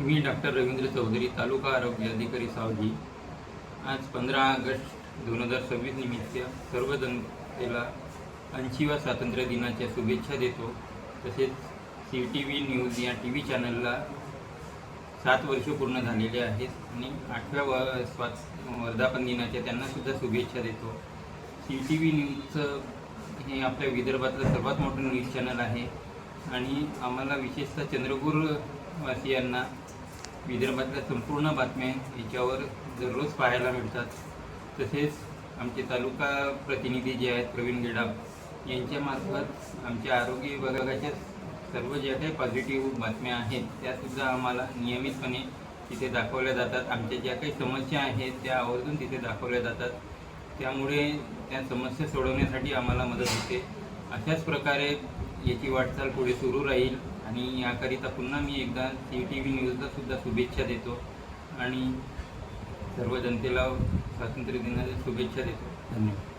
मी doctor Ravindra Chaudhari, तालुका आरोग्य अधिकारी सावजी। आज 15 ऑगस्ट 2026 निमित्त सर्व जनतेला 80व्या स्वातंत्र्य दिनाच्या शुभेच्छा देतो। तसेच CTV न्यूज या TV चॅनलला 7 वर्ष पूर्ण झालेले आहेत आणि 8व्या वर्धापन दिनाच्या त्यांनासुद्धा शुभेच्छा देतो। CTV न्यूजचं हे आपल्या विदर्भातलं सर्वात मोठं न्यूज चॅनल आहे आणि आम्हाला विशेषतः चंद्रपूर वासियांना विदर्भातल्या संपूर्ण बातम्या याच्यावर दररोज पाहायला मिळतात। तसेच आमचे तालुका प्रतिनिधी जे आहेत प्रवीण गेडाम यांच्यामार्फत आमच्या आरोग्य विभागाच्या सर्व ज्या काही पॉझिटिव्ह बातम्या आहेत त्यासुद्धा आम्हाला नियमितपणे तिथे दाखवल्या जातात। आमच्या ज्या काही समस्या आहेत त्या आवर्जून तिथे दाखवल्या जातात, त्यामुळे त्या समस्या सोडवण्यासाठी आम्हाला मदत होते। अशाच प्रकारे याची वाटचाल पुढे सुरू राहील आणि याकरिता पुन्हा मी एकदा CTV न्यूजला सुद्धा शुभेच्छा देतो आणि सर्व जनतेला स्वातंत्र्य दिनाच्या शुभेच्छा देतो। धन्यवाद।